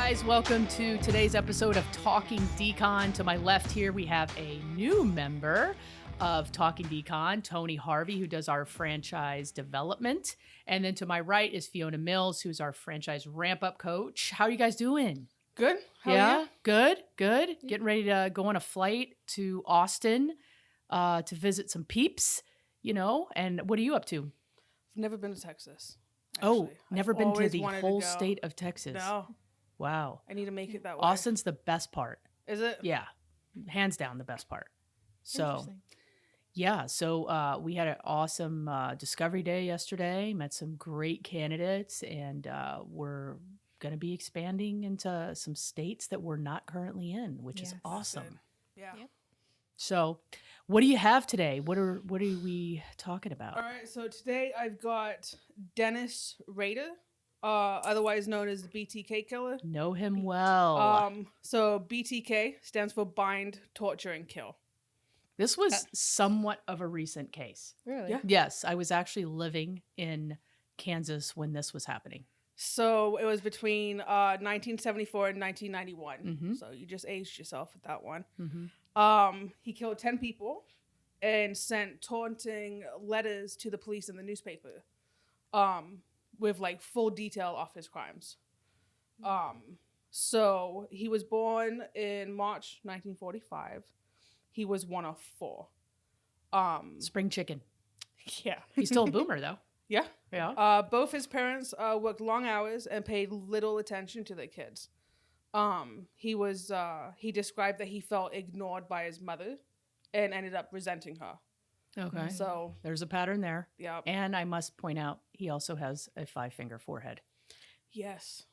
guys, welcome to today's episode of Talking Decon. To my left here, we have a new member of Talking Decon, Toni Harvey, who does our franchise development. And then to my right is Fiona Mills, who's our franchise ramp-up coach. How are you guys doing? Good. How are you? Good. Getting ready to go on a flight to Austin to visit some peeps, and what are you up to? I've never been to Texas. Actually. Never I've been to always the wanted whole to go. state of Texas. No. Wow. I need to make it that way. Austin's the best part. Is it? Yeah. Hands down the best part. So, yeah. So we had an awesome Discovery Day yesterday, met some great candidates, and we're going to be expanding into some states that we're not currently in, which is awesome. Good. Yeah. Yep. So, what do you have today? What are we talking about? All right. So today I've got Dennis Rader, otherwise known as the BTK Killer. Know him well. So BTK stands for bind, torture, and kill. This was somewhat of a recent case. Really? Yeah. Yes, I was actually living in Kansas when this was happening. So it was between 1974 and 1991. Mm-hmm. So you just aged yourself with that one. Mm-hmm. He killed 10 people and sent taunting letters to the police and the newspaper with like full detail of his crimes. So he was born in March 1945. He was one of four. Spring chicken. Yeah. He's still a boomer, though. Yeah. Yeah. Both his parents worked long hours and paid little attention to their kids. He described that he felt ignored by his mother and ended up resenting her. Okay. So There's a pattern there. yeah. And I must point out, he also has a 5-finger forehead. Yes,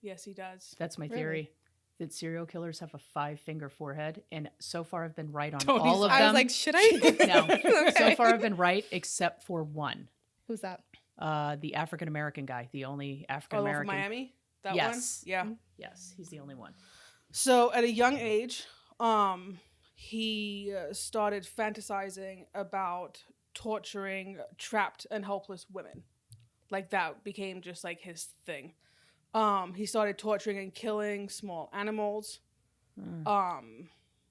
he does. That's my Really? theory. That serial killers have a 5-finger forehead. And so far, I've been right on Tony's- all of them. I was like, should I? No. So Okay. far, I've been right except for one. Who's that? The African-American guy. The only Oh, African-American. from Miami? That Yes. one? Yeah. Yes, he's the only one. So at a young age, he started fantasizing about torturing trapped and helpless women. Like that became just like his thing. He started torturing and killing small animals.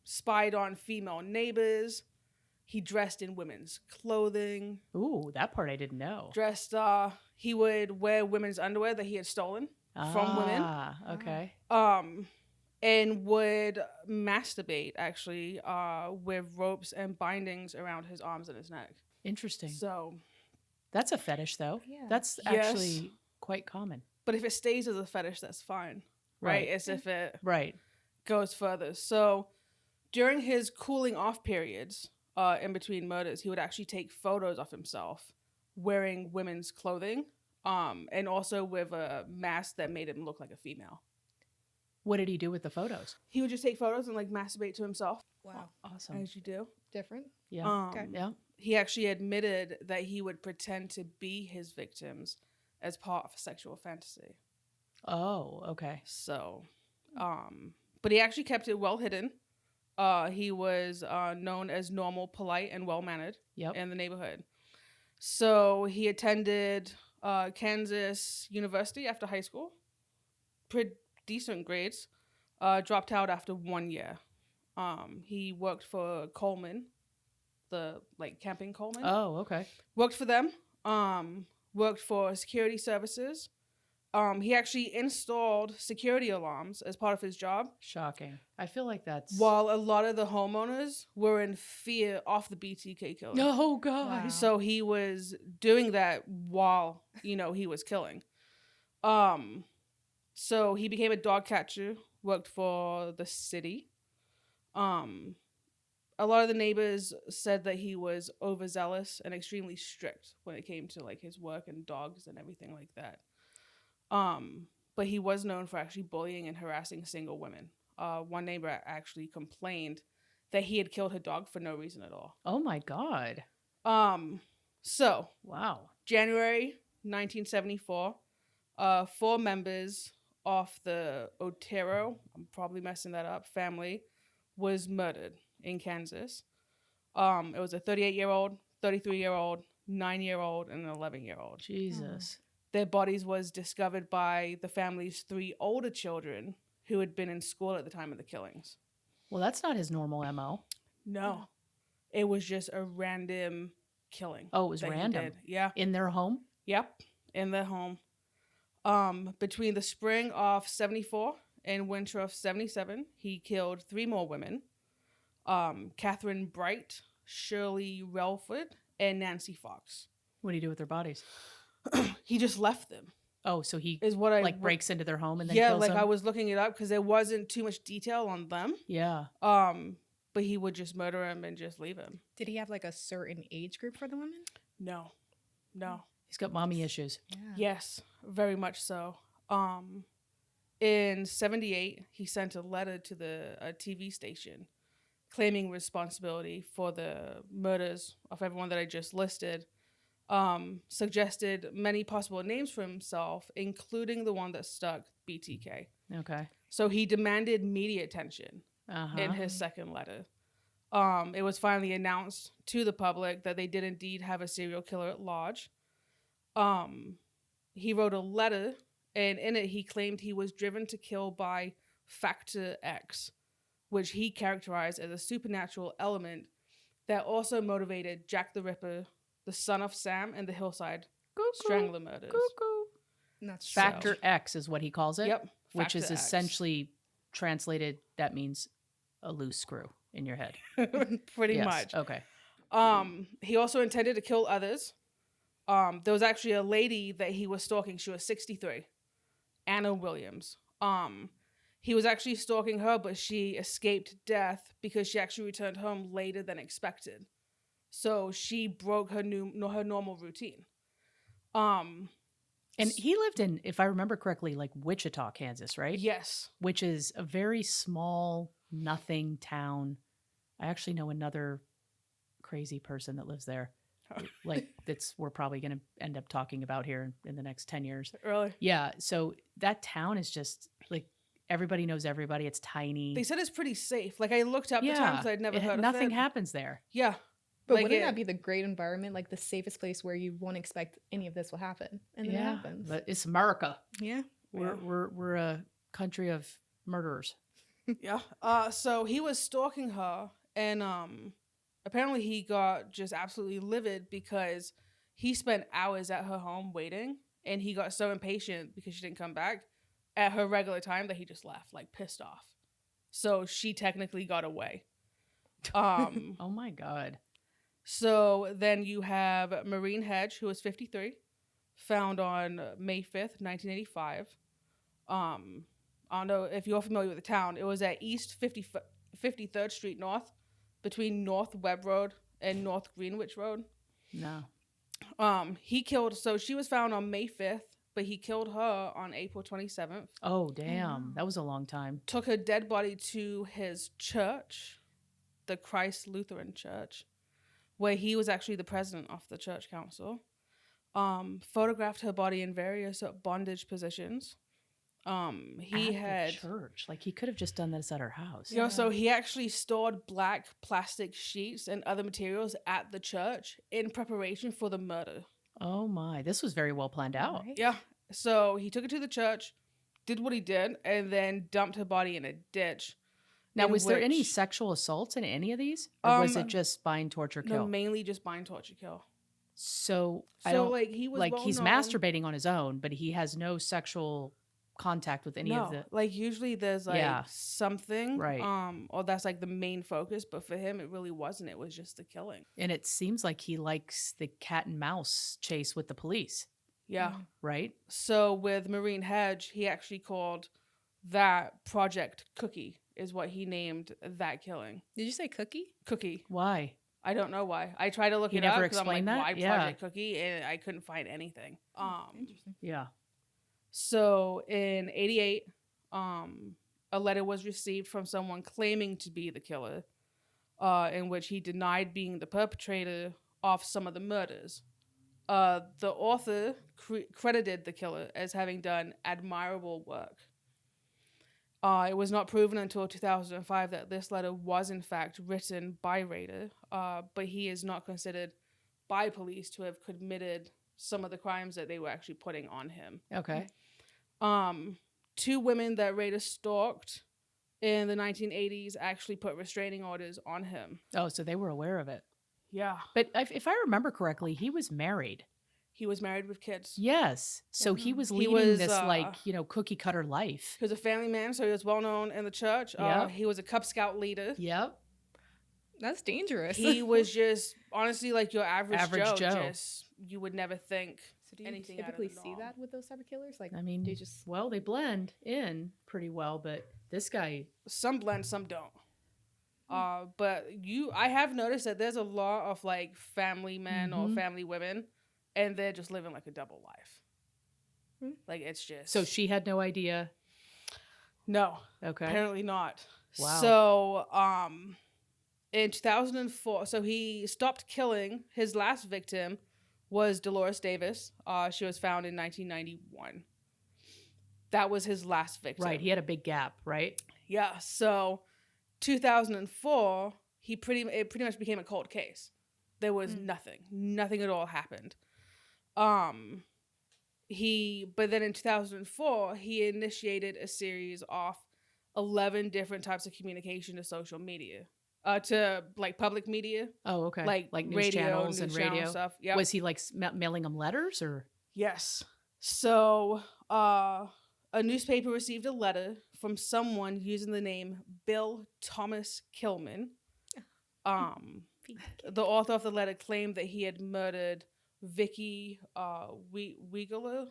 Spied on female neighbors. He dressed in women's clothing. Ooh, that part I didn't know. He would wear women's underwear that he had stolen from women. Ah, okay. And would masturbate actually with ropes and bindings around his arms and his neck. Interesting. So, That's a fetish, though. Yeah. That's Yes. actually quite common. but if it stays as a fetish, that's fine, right? As if it Right. goes further. So, during his cooling off periods, in between murders, he would actually take photos of himself wearing women's clothing, and also with a mask that made him look like a female. What did he do with the photos? He would just take photos and like masturbate to himself, Wow. Awesome. as you do. Different. Yeah. Okay. Yeah. He actually admitted that he would pretend to be his victims as part of a sexual fantasy. Oh, okay. So, but he actually kept it well hidden. He was known as normal, polite, and well-mannered Yep. in the neighborhood. So he attended Kansas University after high school. Pretty decent grades. Dropped out after 1 year. He worked for Coleman, the camping Coleman. Oh, okay. Worked for them. Worked for security services. He actually installed security alarms as part of his job, Shocking. I feel like that's. while a lot of the homeowners were in fear of the BTK Killer. Oh, God. Wow. So he was doing that while, he was killing. So he became a dog catcher, worked for the city. A lot of the neighbors said that he was overzealous and extremely strict when it came to his work and dogs and everything like that. But he was known for actually bullying and harassing single women. One neighbor actually complained that he had killed her dog for no reason at all. Oh, my God. So Wow. January 1974, 4 members of the Otero, I'm probably messing that up, family was murdered in Kansas. It was a 38-year-old, 33-year-old, 9-year-old, and an 11-year-old. Jesus. their bodies was discovered by the family's 3 older children who had been in school at the time of the killings. Well, that's not his normal MO. No. It was just a random killing. Oh, it was random? Yeah. In their home? Yep. In their home. Between the spring of 74 and winter of 77, he killed 3 more women. Catherine Bright, Shirley Relford, and Nancy Fox. What do you do with their bodies? He just left them. Oh, so he is what I like breaks into their home and then yeah, kills like them? I was looking it up because there wasn't too much detail on them. Yeah. But he would just murder him and just leave him. Did he have like a certain age group for the women? No. He's got mommy issues. Yeah. Yes, very much so. In 78, he sent a letter to a TV station claiming responsibility for the murders of everyone that I just listed. Suggested many possible names for himself, including the one that stuck, BTK. Okay. So he demanded media attention in his second letter. It was finally announced to the public that they did indeed have a serial killer at large. He wrote a letter, and in it he claimed he was driven to kill by Factor X, which he characterized as a supernatural element that also motivated Jack the Ripper, the Son of Sam, and the Hillside Strangler murders. That's Factor X is what he calls it. Yep. Which is Factor X. essentially translated, that means a loose screw in your head. Pretty Yes. much. Okay. He also intended to kill others. There was actually a lady that he was stalking. She was 63, Anna Williams. He was actually stalking her, but she escaped death because she actually returned home later than expected. So she broke her normal routine. And he lived in, if I remember correctly, like Wichita, Kansas, right? Yes. Which is a very small, nothing town. I actually know another crazy person that lives there. Like we're probably going to end up talking about here in the next 10 years. Really? Yeah. So that town is just like everybody knows everybody. It's tiny. They said it's pretty safe. Like I looked up the town because I'd never heard of it. Nothing happens there. Yeah. But wouldn't that be the great environment, like the safest place where you won't expect any of this will happen, and then it happens? But it's America. Yeah, we're a country of murderers. Yeah. So he was stalking her, and apparently he got just absolutely livid because he spent hours at her home waiting, and he got so impatient because she didn't come back at her regular time that he just left, like pissed off. So she technically got away. Oh my God. So then you have Maureen Hedge, who was 53, found on May 5th, 1985. I don't know if you're familiar with the town. It was at East 53rd Street North, between North Webb Road and North Greenwich Road. No. He killed, so she was found on May 5th, but he killed her on April 27th. Oh, damn. That was a long time. Took her dead body to his church, the Christ Lutheran Church, where he was actually the president of the church council. Photographed her body in various bondage positions. He had the church. Like he could have just done this at her house. You know, so he actually stored black plastic sheets and other materials at the church in preparation for the murder. Oh my, this was very well planned out. Right. Yeah. So he took it to the church, did what he did, and then dumped her body in a ditch. Now, was there any sexual assaults in any of these? Or was it just bind, torture, kill? No, mainly just bind, torture, kill. So I don't like he was he's masturbating on his own, but he has no sexual contact with any of the. Like usually there's something, right? Or that's like the main focus, but for him it really wasn't. It was just the killing. And it seems like he likes the cat and mouse chase with the police. Yeah. Right. So with Maureen Hedge, he actually called that Project Cookie, is what he named that killing. Did you say Cookie? Cookie. Why? I don't know why. I tried to look He it up. never 'Cause I'm explained like, that? why Yeah. Project Cookie? And I couldn't find anything. Interesting. Yeah. So in 88, a letter was received from someone claiming to be the killer, in which he denied being the perpetrator of some of the murders. The author credited the killer as having done admirable work. It was not proven until 2005 that this letter was in fact written by Rader, but he is not considered by police to have committed some of the crimes that they were actually putting on him. Okay. 2 women that Rader stalked in the 1980s actually put restraining orders on him. Oh, so they were aware of it. Yeah. But if I remember correctly, he was married. He was married with kids. Yes. So he was He leading was, this cookie cutter life. He was a family man, so he was well known in the church. Yep. He was a Cub Scout leader. Yep. That's dangerous. He was just honestly like your average Joe. Joe. You would never think So do you anything typically out of the see norm. that with those type of killers? Like, I mean, they just they blend in pretty well, but this guy, Some blend, some don't. But I have noticed that there's a lot of like family men or family women, and they're just living like a double life. Like it's just. so she had no idea. No. Okay. Apparently not. Wow. So, in 2004, so he stopped killing. His last victim was Dolores Davis. She was found in 1991. That was his last victim. Right. He had a big gap, right? Yeah. So, 2004, it pretty much became a cold case. There was nothing at all happened. But then in 2004, he initiated a series of 11 different types of communication to social media, to like public media. Oh, okay. Like news radio, channels news and channel radio stuff. Yep. Was he like mailing them letters or? Yes. So, a newspaper received a letter from someone using the name Bill Thomas Kilman. The author of the letter claimed that he had murdered Vicky Weigler,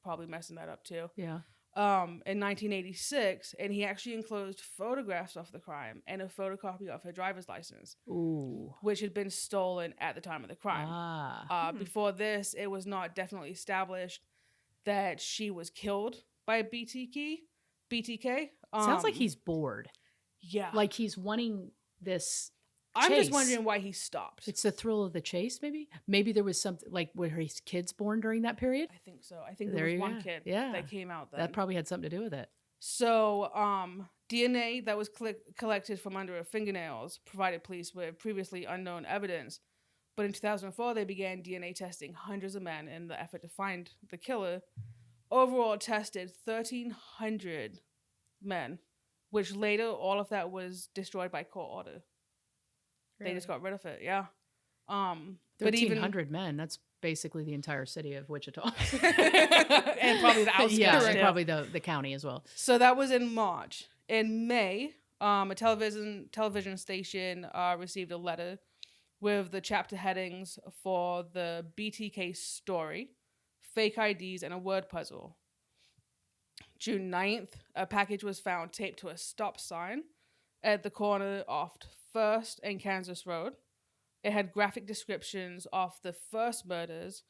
probably messing that up too. Yeah. In 1986, and he actually enclosed photographs of the crime and a photocopy of her driver's license, Ooh. which had been stolen at the time of the crime. Before this, it was not definitely established that she was killed by BTK. Sounds like he's bored. Yeah. Like he's wanting this. I'm chase. just wondering why he stopped. It's the thrill of the chase, maybe? Maybe there was something, like, were his kids born during that period? I think so. I think there was one kid that came out then. That probably had something to do with it. So, DNA that was collected from under her fingernails provided police with previously unknown evidence. But in 2004, they began DNA testing hundreds of men in the effort to find the killer. Overall, tested 1,300 men, which later all of that was destroyed by court order. Really? They just got rid of it, yeah. 1,300 men, that's basically the entire city of Wichita. And probably the outskirts. Yeah, and probably the county as well. So that was in March. In May, a television station received a letter with the chapter headings for the BTK Story, fake IDs, and a word puzzle. June 9th, a package was found taped to a stop sign at the corner of 1st and Kansas Road. It had graphic descriptions of the first murders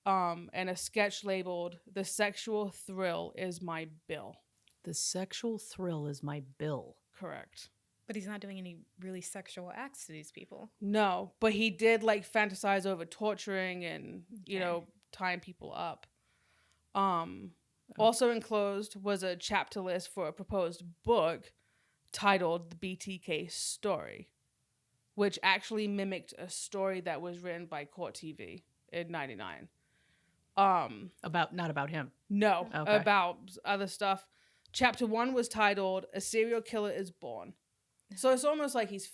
and a sketch labeled, "The sexual thrill is my bill." The sexual thrill is my bill. Correct. But he's not doing any really sexual acts to these people. No, but he did like fantasize over torturing and, tying people up. Also enclosed was a chapter list for a proposed book titled The BTK Story, which actually mimicked a story that was written by Court TV in 99. Not about him. No, Okay. About other stuff. Chapter 1 was titled A Serial Killer is Born. So it's almost like he's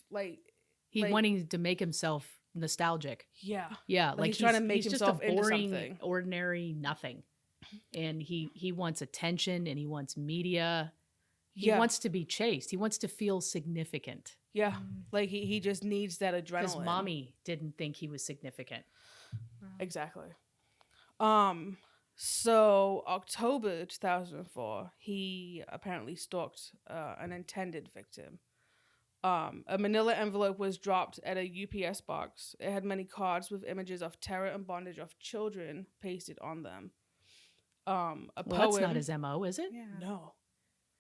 wanting to make himself nostalgic. Yeah. Yeah, like he's trying to make himself just a boring, into something. Ordinary nothing. And he wants attention and he wants media. He wants to be chased. He wants to feel significant. Yeah. Like he just needs that adrenaline. Because mommy didn't think he was significant. Exactly. So October 2004, he apparently stalked an intended victim. A manila envelope was dropped at a UPS box. It had many cards with images of terror and bondage of children pasted on them. Poem. That's not his MO, is it? Yeah. No.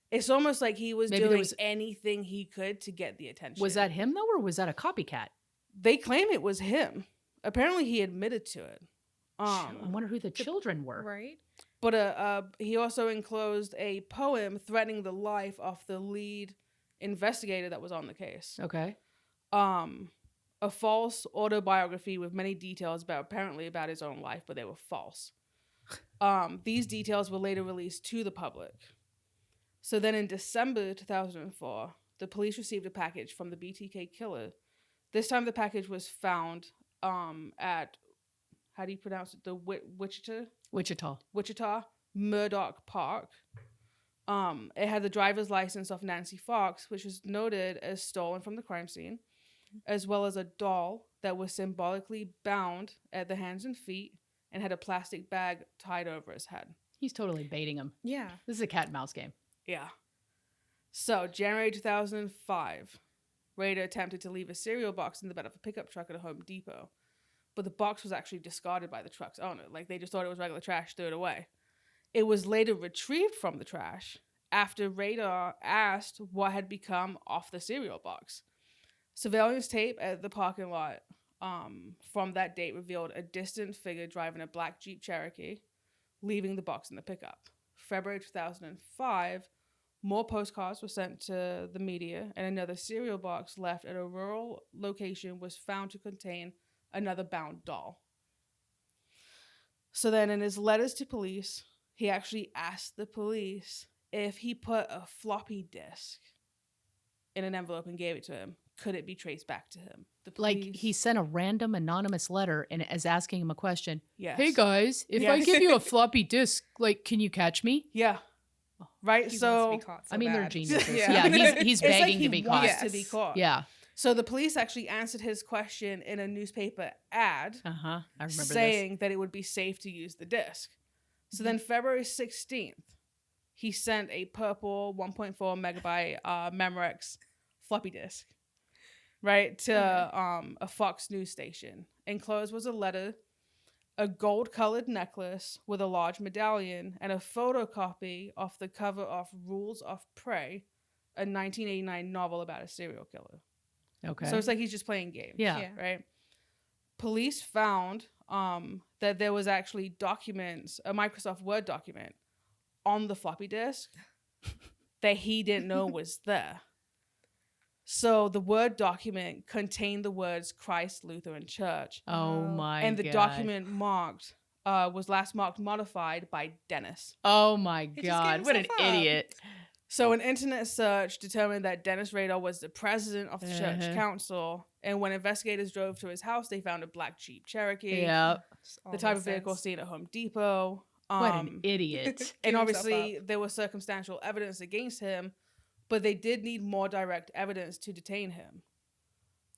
It's almost like he was doing anything he could to get the attention. Was that him, though, or was that a copycat? They claim it was him. Apparently, he admitted to it. I wonder who the children were. Right. But he also enclosed a poem threatening the life of the lead investigator that was on the case. Okay. a false autobiography with many details apparently about his own life, but they were false. These details were later released to the public. So then in December 2004, the police received a package from the BTK Killer. This time the package was found at, how do you pronounce it? The Wichita Murdoch Park. It had the driver's license of Nancy Fox, which was noted as stolen from the crime scene, as well as a doll that was symbolically bound at the hands and feet and had a plastic bag tied over his head. He's totally baiting him. Yeah. This is a cat and mouse game. Yeah. So, January 2005, Rader attempted to leave a cereal box in the bed of a pickup truck at a Home Depot. But the box was actually discarded by the truck's owner. Like, they just thought it was regular trash, threw it away. It was later retrieved from the trash after Rader asked what had become of the cereal box. Surveillance tape at the parking lot from that date revealed a distant figure driving a black Jeep Cherokee, leaving the box in the pickup. February 2005, more postcards were sent to the media, and another cereal box left at a rural location was found to contain another bound doll. So then in his letters to police, he actually asked the police if he put a floppy disk in an envelope and gave it to him, could it be traced back to him? The police, Like he sent a random anonymous letter and is asking him a question. yes. Hey guys, if I Yes. give you a floppy disk, like, can you catch me? Yeah. Right? He So, wants to be caught so I mean, they're bad. geniuses. Yeah. Yeah, he's It's like begging he to be caught. wants to be caught. Yeah. So the police actually answered his question in a newspaper ad I remember saying that it would be safe to use the disc. So then February 16th, he sent a purple 1.4 megabyte Memorex floppy disk, right, to a Fox News station. Enclosed was a letter, a gold-colored necklace with a large medallion, and a photocopy of the cover of Rules of Prey, a 1989 novel about a serial killer. this. Okay. So it's like he's just playing games. Yeah. Right? Police found that there was actually documents, a Microsoft Word document, on the floppy disk that he didn't know was there. So the Word document contained the words Christ Lutheran Church. Oh my And the God. document was last marked modified by Dennis. Oh my just God. gave What an himself up. idiot. So an internet search determined that Dennis Rader was the president of the church Uh-huh. council. And when investigators drove to his house, they found a black Jeep Cherokee. Yeah. The type of vehicle seen at Home Depot. What an idiot. And obviously there was circumstantial evidence against him, but they did need more direct evidence to detain him.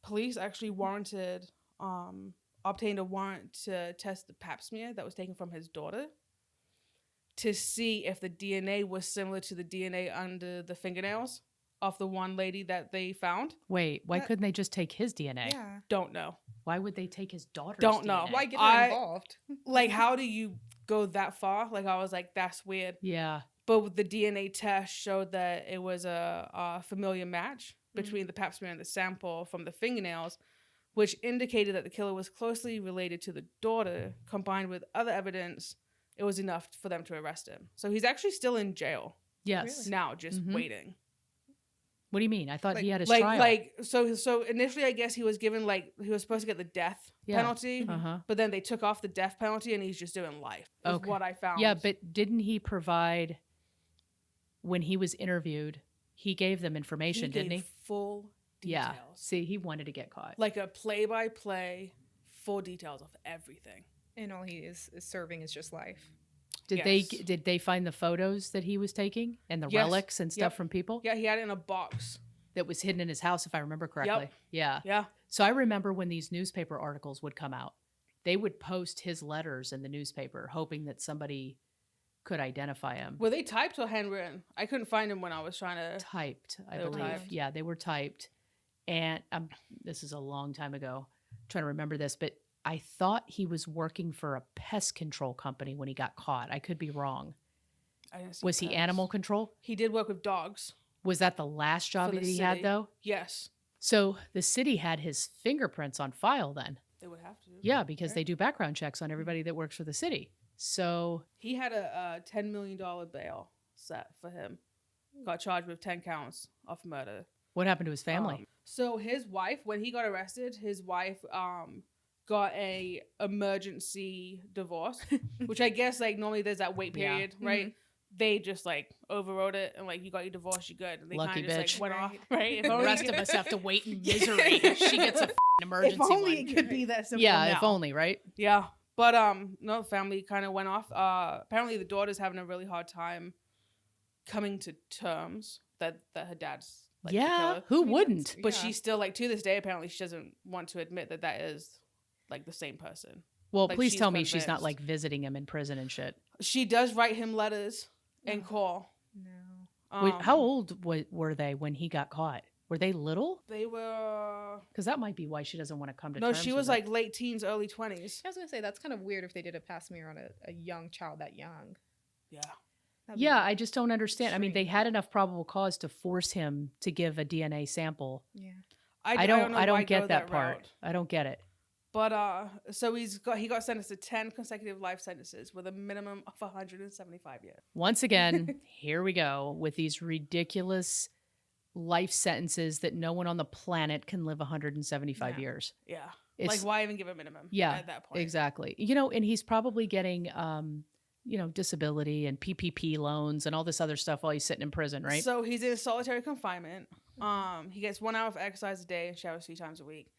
Police actually obtained a warrant to test the pap smear that was taken from his daughter to see if the DNA was similar to the DNA under the fingernails of the one lady that they found. Wait, why couldn't they just take his DNA? Yeah. Don't know. Why would they take his daughter's Don't know. DNA? Why get her involved? Like, how do you go that far? Like, I was like, that's weird. Yeah. But the DNA test showed that it was a familiar match between the pap smear and the sample from the fingernails, which indicated that the killer was closely related to the daughter. Combined with other evidence, it was enough for them to arrest him. So he's actually still in jail Yes. now, just Mhm. waiting. What do you mean? I thought he had his Like, trial. so initially, I guess he was given, like, he was supposed to get the death Yeah. penalty, Uh-huh. but then they took off the death penalty and he's just doing life. Is Okay. what I found. Yeah, but didn't he provide, when he was interviewed, he gave them information, didn't gave he? full details. Yeah. See, he wanted to get caught. Like a play-by-play, full details of everything. And all he is serving is just life. Yes. Did they find the photos that he was taking and the Yes. relics and stuff Yep. from people Yeah, he had it in a box. that was hidden in his house, if I remember correctly? Yeah. Yeah. So I remember when these newspaper articles would come out, they would post his letters in the newspaper, hoping that somebody could identify him. Were they typed or handwritten? I couldn't find them when I was trying to. Typed, I They were believe. typed. Yeah, they were typed. And this is a long time ago. I'm trying to remember this, but I thought he was working for a pest control company when he got caught. I could be wrong. I didn't see Was he pets. animal control? He did work with dogs. Was that the last job For that the he had, city. though? Yes. So the city had his fingerprints on file then. They would have to. Yeah, because Right. they do background checks on everybody that works for the city. So, He had a $10 million bail set for him. Got charged with 10 counts of murder. What happened to his family? So his wife, when he got arrested, his wife got a emergency divorce, which I guess like normally there's that wait Yeah. period, right? They just like overrode it and like you got your divorce, you good. And they Lucky kind of just bitch. like went off, right? If The only rest it of could- us have to wait in misery. She gets a emergency if only one. it could be that simple. Yeah, now. if only, right? Yeah, but no, the family kind of went off. Apparently the daughter's having a really hard time coming to terms that her dad's like the Yeah, killer. who I mean, wouldn't? But she still like to this day apparently she doesn't want to admit that that is like the same person. Well, like, please she's tell me she's not convinced. like visiting him in prison and shit. She does write him letters and No. call. No. Wait, how old were they when he got caught? Were they little? They were Because that might be why she doesn't want to come to no, terms she with was it. like late teens, early 20s. I was gonna say that's kind of weird if they did a pass mirror on a young child that young. Yeah. That'd be- Yeah, I just don't understand. I mean, they strange. had enough probable cause to force him to give a DNA sample. Yeah. I know don't why get go that part. route. I don't get it. But so he got sentenced to 10 consecutive life sentences with a minimum of 175 years. Once again, here we go with these ridiculous life sentences that no one on the planet can live 175 No. years. Yeah. It's, like why even give a minimum yeah, at that point? exactly. You know, and he's probably getting, disability and PPP loans and all this other stuff while he's sitting in prison, right? So he's in solitary confinement. He gets 1 hour of exercise a day and showers 3 times a week.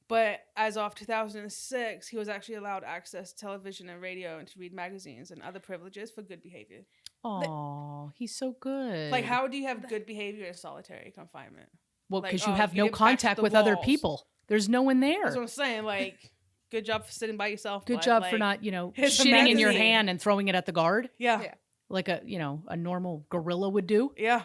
But as of 2006, he was actually allowed access to television and radio and to read magazines and other privileges for good behavior. Oh, he's so good. Like, how do you have good behavior in solitary confinement? Well, like, because you oh, have you no didn't patch contact the with other walls. people. There's no one there. That's what I'm saying. Like, good job for sitting by yourself. Good bud. job for Like, not, here's a shitting in your magazine. hand and throwing it at the guard Yeah. Yeah. like a normal gorilla would do. Yeah.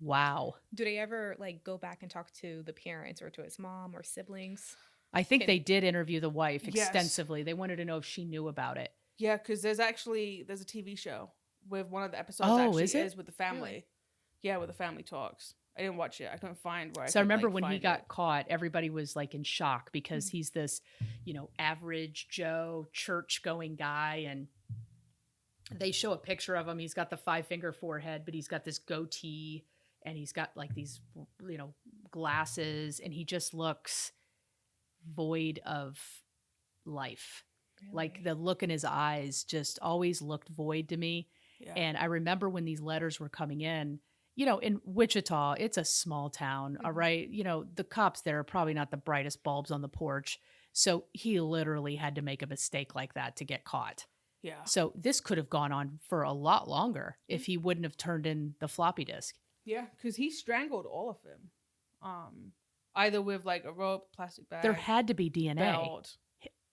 Wow. Do they ever like go back and talk to the parents or to his mom or siblings? I think Can- they did interview the wife Yes. extensively. They wanted to know if she knew about it. Yeah, because there's a TV show with one of the episodes Oh, actually is it? with the family. Really? Yeah, with the family talks. I didn't watch it. I couldn't find where So I could, remember like, when he find got it. caught, everybody was like in shock because he's this, average Joe church going guy. And they show a picture of him. He's got the 5-finger forehead, but he's got this goatee and he's got like these, glasses, and he just looks void of life. Like the look in his eyes just always looked void to me. Yeah. And I remember when these letters were coming in, in Wichita, it's a small town, all Mhm. right? The cops there are probably not the brightest bulbs on the porch. So he literally had to make a mistake like that to get caught. Yeah. So this could have gone on for a lot longer if he wouldn't have turned in the floppy disk. Yeah, because he strangled all of them. Either with like a rope, plastic bag, There had to be DNA. belt.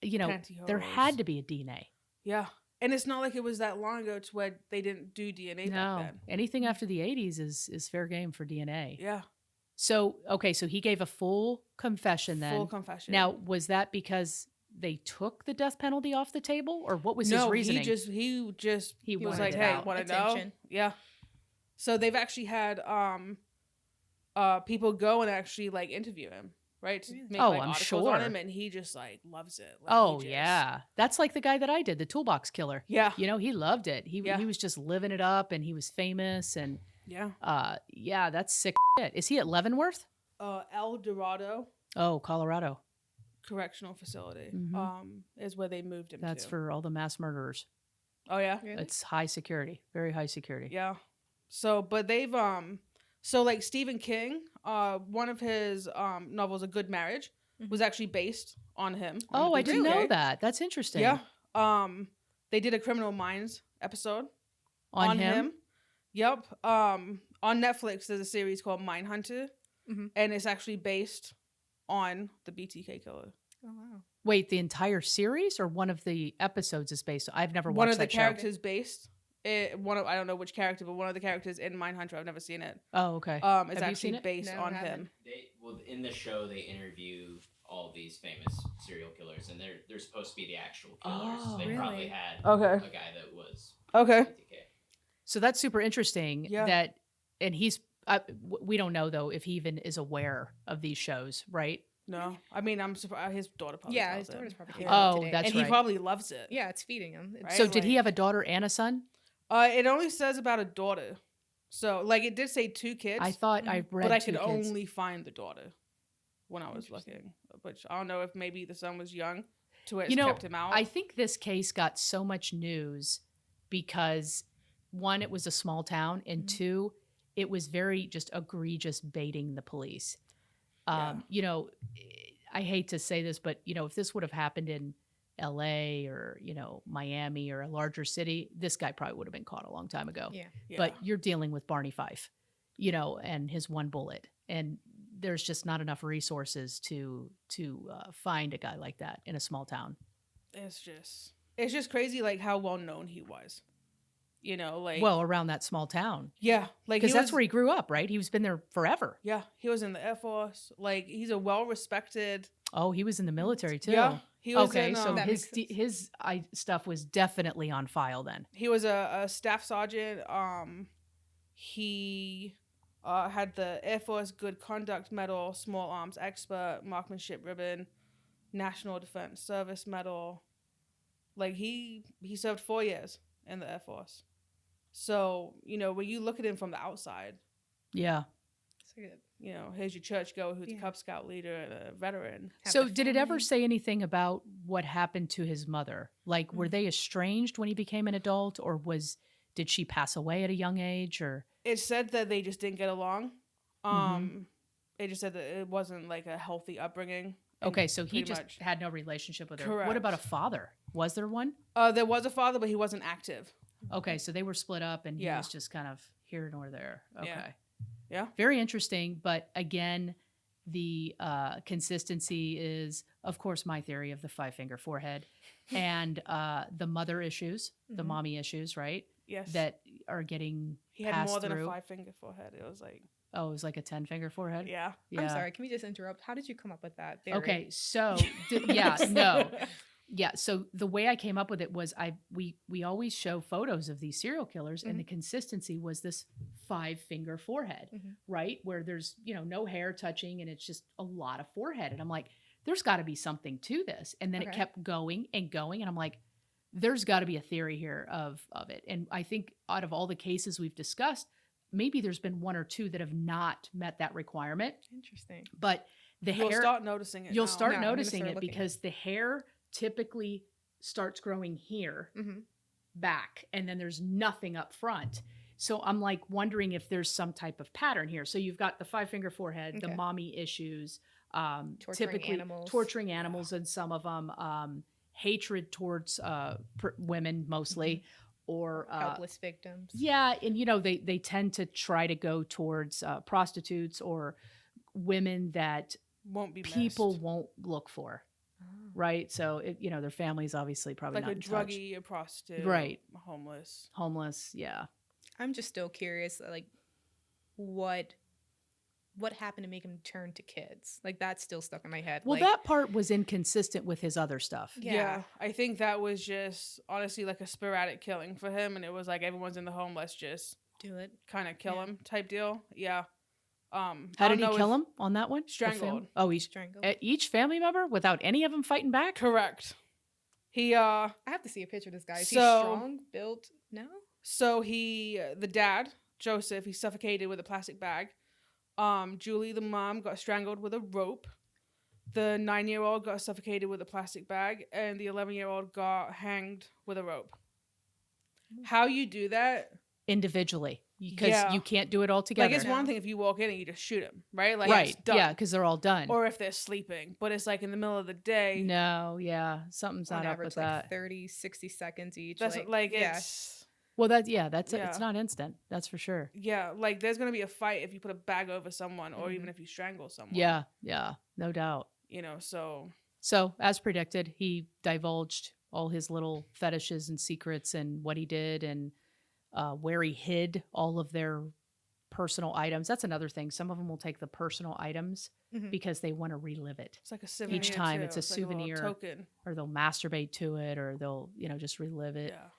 There pantyhose. had to be a DNA. Yeah. And it's not like it was that long ago to where they didn't do DNA No, back then. anything after the 80s is fair game for DNA. Yeah. So, okay, so he gave a full confession then. Full confession. Now, was that because they took the death penalty off the table, or what was his no, reasoning? he was wanted like, it hey, out. want to know? Attention. Yeah. So they've actually had people go and actually like interview him, right? To Really? make Oh, like, I'm articles on sure. him, and he just like loves it. Like, Oh, he just- yeah. That's like the guy that I did, the toolbox killer. Yeah. He loved it. He Yeah. was just living it up, and he was famous, and Yeah. yeah, that's sick shit. Is he at Leavenworth? El Dorado Oh, Colorado. Correctional Facility Mhm. is where they moved him That's to. for all the mass murderers. Oh, yeah? Really? It's high security, very high security. Yeah. So, but they've so like Stephen King, one of his novels, A Good Marriage, was actually based on him. on Oh, I didn't know BTK. that. That's interesting. Yeah. They did a Criminal Minds episode On him? Yep. On Netflix, there's a series called Mindhunter, Mhm. and it's actually based on the BTK Killer. Oh wow. Wait, the entire series or one of the episodes is based on? I've never watched One of the that show. characters based. I don't know which character, but one of the characters in Mindhunter, I've never seen it. Oh, okay. It's Have you actually seen it? based No, I on haven't. him. In the show they interview all these famous serial killers, and they're supposed to be the actual killers. Oh, They really? probably had Okay. a guy that was Okay. BTK. So that's super interesting. Yeah. And he's, we don't know though if he even is aware of these shows, right? No, I mean I'm surprised. His daughter probably. Yeah, tells his daughter's him. probably Yeah. taking it Oh, today. that's and he right. probably loves it. Yeah, it's feeding him. It's Right? So did he like- have a daughter and a son? It only says about a daughter. So like it did say 2 kids. I thought I read but I 2 could kids. only find the daughter when I was looking. Which I don't know if maybe the son was young to where it's kept him out. I think this case got so much news because 1, it was a small town, and 2, it was very just egregious baiting the police. Yeah. You know, I hate to say this, but, you know, if this would have happened in LA or, you know, Miami or a larger city, this guy probably would have been caught a long time ago. Yeah. Yeah. But you're dealing with Barney Fife, you know, and his 1 bullet. And there's just not enough resources to find a guy like that in a small town. it's just crazy like how well known he was. You know, like Well, around that small town. yeah, like Because he that's was- where he grew up, right? He's been there forever. Yeah, he was in the Air Force. Like he's a well-respected. Oh, he was in the military too. Yeah, he was okay, in, so That his makes sense. his stuff was definitely on file then. He was a staff sergeant. He had the Air Force Good Conduct Medal, Small Arms Expert, Marksmanship Ribbon, National Defense Service Medal. Like he served 4 years in the Air Force. So, you know, when you look at him from the outside, Yeah. So good. you know, here's your churchgoer who's a Yeah. Cub Scout leader and a veteran. Have So the did it ever family. say anything about what happened to his mother? Like, were they estranged when he became an adult, or did she pass away at a young age, or? It said that they just didn't get along. It just said that it wasn't like a healthy upbringing. and Okay, so he pretty just much- had no relationship with her. Correct. What about a father? Was there one? There was a father, but he wasn't active. Okay, so they were split up, and he Yeah. was just kind of here nor there. Okay. Yeah. Yeah. Very interesting, but again, the consistency is, of course, my theory of the 5-finger forehead, and the mother issues, the Mhm. mommy issues, right? Yes. That are getting he had passed more than through. a 5-finger forehead. It was like, Oh, it was like a 10-finger forehead. yeah. I'm sorry. Can we just interrupt? How did you come up with that theory? Okay, so yeah. So the way I came up with it was we always show photos of these serial killers, and the consistency was this 5-finger forehead, Mhm. right? Where there's no hair touching, and it's just a lot of forehead. And I'm like, there's got to be something to this. And then it Okay. kept going and going, and I'm like, there's got to be a theory here of it. And I think out of all the cases we've discussed, maybe there's been 1 or 2 that have not met that requirement. Interesting. But the You'll hair, start noticing it. you'll now. start No, I'm gonna noticing start it looking. because the hair typically starts growing here Mm-hmm. back, and then there's nothing up front. So I'm like wondering if there's some type of pattern here. So you've got the 5-finger forehead, the Okay. mommy issues, Torturing typically animals. torturing animals in some of them, hatred towards women mostly, or Helpless victims. yeah, and they tend to try to go towards prostitutes or women that Won't be people missed. won't look for, Oh. right? So their family's obviously probably Like not a in touch. druggie, a prostitute, Right. homeless. Homeless, yeah. I'm just still curious, like, what happened to make him turn to kids? Like, that's still stuck in my head. Well, like, that part was inconsistent with his other stuff. Yeah. I think that was just honestly like a sporadic killing for him, and it was like everyone's in the home, let's just do it. kind of kill Yeah. him type deal. Yeah. How did he kill him on that one? The Strangled. Oh, he's Strangled. each family member without any of them fighting back? Correct. He I have to see a picture of this guy. Is he So- strong, built? No. So the dad, Joseph, he suffocated with a plastic bag. Julie, the mom, got strangled with a rope. The 9-year-old got suffocated with a plastic bag, and the 11-year-old got hanged with a rope. How you do that? Individually, because Yeah. you can't do it all together. Like it's No. one thing if you walk in and you just shoot them, right? Like right, it's done. yeah, because they're all done. Or if they're sleeping, but it's like in the middle of the day. No, yeah, something's On not up average, with like that. 30, 60 seconds each. That's like yeah. it's Well, that's Yeah. it's not instant. That's for sure. yeah, like there's gonna be a fight if you put a bag over someone, or Mhm. even if you strangle someone. Yeah, no doubt. So So, as predicted, he divulged all his little fetishes and secrets and what he did and where he hid all of their personal items. That's another thing. Some of them will take the personal items Mhm. because they want to relive it, it's like a souvenir. time too. it's a like little souvenir. token. or they'll masturbate to it, or they'll just relive it. Yeah.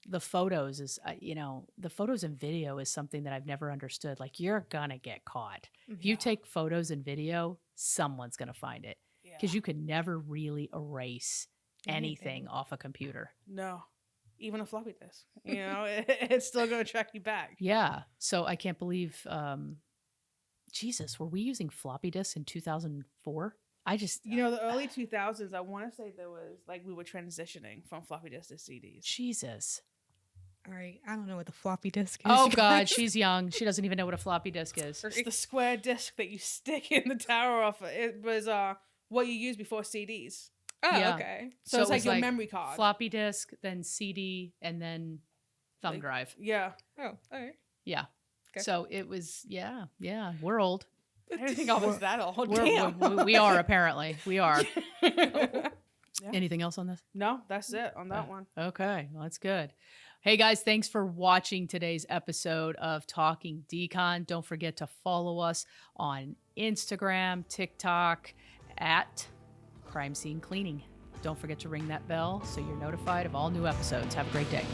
The photos is the photos and video is something that I've never understood. Like, you're gonna get caught if you Yeah. take photos and video. Someone's gonna find it because Yeah. you could never really erase anything Anything. off a computer. No. even a floppy disk. You know, it's still going to track you back. Yeah. So I can't believe, Jesus, were we using floppy disks in 2004? I just, You know, the early 2000s, I want to say there was like we were transitioning from floppy disk to CDs. Jesus. All right, I don't know what the floppy disk is. Oh you God, guys. she's young. She doesn't even know what a floppy disk is. It's the square disc that you stick in the tower of it. It was what you used before CDs. Oh, Yeah. okay. So it's it like was your memory card. Floppy disk, then CD, and then thumb Like- drive. Yeah. Oh, all right. Yeah. Okay. So it was, yeah. We're old. I didn't think I was that old. We are, apparently. We are. Yeah. Anything else on this? No, that's it on that one. Okay, well, that's good. Hey guys, thanks for watching today's episode of Talking Decon. Don't forget to follow us on Instagram, TikTok at Crime Scene Cleaning. Don't forget to ring that bell so you're notified of all new episodes. Have a great day.